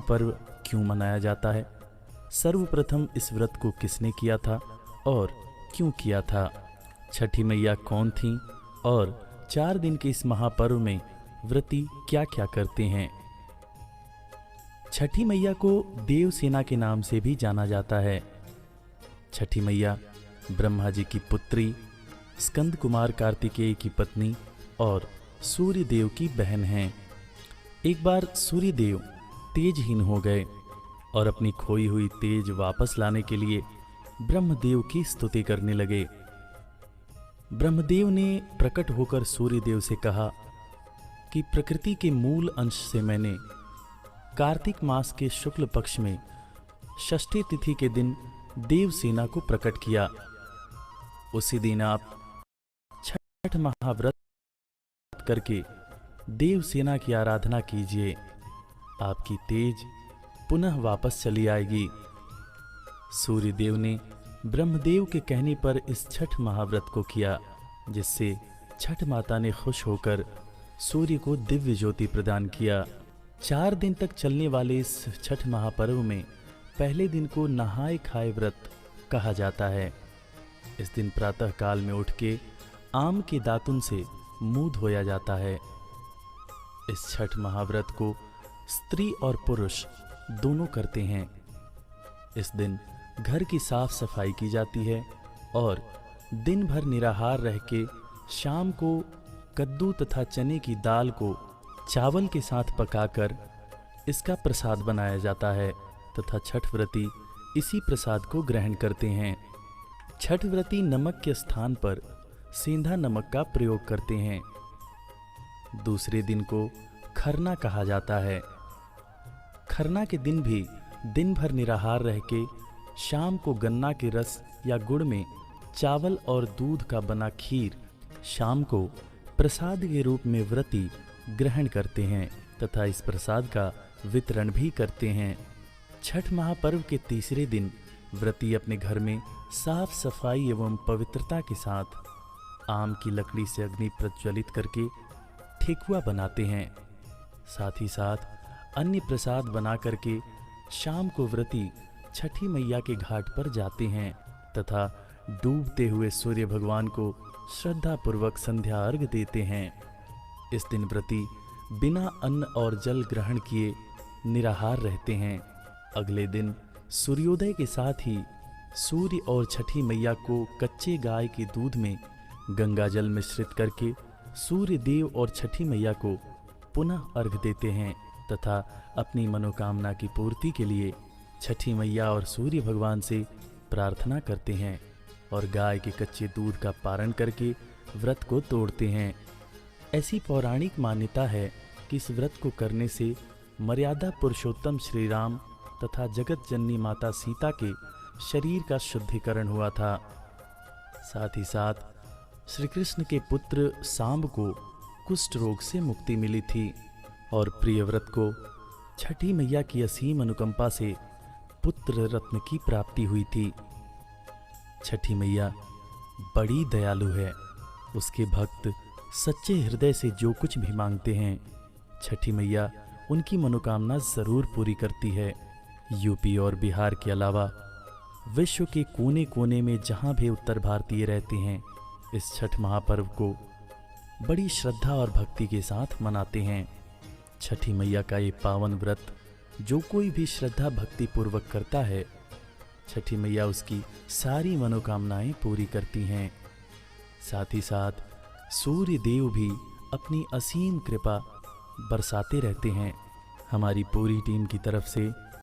पर्व क्यों मनाया जाता है? सर्वप्रथम इस व्रत को किसने किया था और क्यों किया था? छठी मैया कौन थीं और 4 दिन के इस महापर्व में व्रती क्या क्या करते हैं? छठी मैया को देवसेना के नाम से भी जाना जाता है। छठी मैया ब्रह्मा जी की पुत्री, स्कंद कुमार कार्तिकेय की पत्नी और सूर्य देव की बहन हैं। एक बार सूर्य देव तेजहीन हो गए और अपनी खोई हुई तेज वापस लाने के लिए ब्रह्मदेव की स्तुति करने लगे। ब्रह्मदेव ने प्रकट होकर सूर्य देव से कहा कि प्रकृति के मूल अंश से मैंने कार्तिक मास के शुक्ल पक्ष में षष्ठी तिथि के दिन देवसेना को प्रकट किया। उसी दिन आप छठ महाव्रत करके देवसेना की आराधना कीजिए, आपकी तेज पुनः वापस चली आएगी। सूर्य देव ने ब्रह्मदेव के कहने पर इस छठ महाव्रत को किया, जिससे छठ माता ने खुश होकर सूर्य को दिव्य ज्योति प्रदान किया। 4 दिन तक चलने वाले इस छठ महापर्व में पहले दिन को नहाए खाए व्रत कहा जाता है। इस दिन प्रातः काल में उठ के आम के दातुन से मुंह धोया जाता है। इस छठ महाव्रत को स्त्री और पुरुष दोनों करते हैं। इस दिन घर की साफ सफाई की जाती है और दिन भर निराहार रह के शाम को कद्दू तथा चने की दाल को चावल के साथ पकाकर इसका प्रसाद बनाया जाता है तथा छठ व्रती इसी प्रसाद को ग्रहण करते हैं। छठ व्रती नमक के स्थान पर सेंधा नमक का प्रयोग करते हैं। दूसरे दिन को खरना कहा जाता है। खरना के दिन भी दिन भर निराहार रह के शाम को गन्ना के रस या गुड़ में चावल और दूध का बना खीर शाम को प्रसाद के रूप में व्रती ग्रहण करते हैं तथा इस प्रसाद का वितरण भी करते हैं। छठ महापर्व के तीसरे दिन व्रती अपने घर में साफ सफाई एवं पवित्रता के साथ आम की लकड़ी से अग्नि प्रज्वलित करके ठेकुआ बनाते हैं। साथ ही साथ अन्य प्रसाद बना करके शाम को व्रती छठी मैया के घाट पर जाते हैं तथा डूबते हुए सूर्य भगवान को श्रद्धा पूर्वक संध्या अर्घ देते हैं। इस दिन व्रती बिना अन्न और जल ग्रहण किए निराहार रहते हैं। अगले दिन सूर्योदय के साथ ही सूर्य और छठी मैया को कच्चे गाय के दूध में गंगा जल मिश्रित करके सूर्य देव और छठी मैया को पुनः अर्घ देते हैं तथा अपनी मनोकामना की पूर्ति के लिए छठी मैया और सूर्य भगवान से प्रार्थना करते हैं और गाय के कच्चे दूध का पारण करके व्रत को तोड़ते हैं। ऐसी पौराणिक मान्यता है कि इस व्रत को करने से मर्यादा पुरुषोत्तम श्री राम तथा जगत जननी माता सीता के शरीर का शुद्धिकरण हुआ था। साथ ही साथ श्री कृष्ण के पुत्र सांब को कुष्ठ रोग से मुक्ति मिली थी और प्रिय व्रत को छठी मैया की असीम अनुकंपा से पुत्र रत्न की प्राप्ति हुई थी। छठी मैया बड़ी दयालु है। उसके भक्त सच्चे हृदय से जो कुछ भी मांगते हैं छठी मैया उनकी मनोकामना जरूर पूरी करती है। यूपी और बिहार के अलावा विश्व के कोने कोने में जहाँ भी उत्तर भारतीय रहते हैं इस छठ महापर्व को बड़ी श्रद्धा और भक्ति के साथ मनाते हैं। छठी मैया का ये पावन व्रत जो कोई भी श्रद्धा भक्ति पूर्वक करता है छठी मैया उसकी सारी मनोकामनाएं पूरी करती हैं। साथ ही साथ सूर्य देव भी अपनी असीम कृपा बरसाते रहते हैं। हमारी पूरी टीम की तरफ से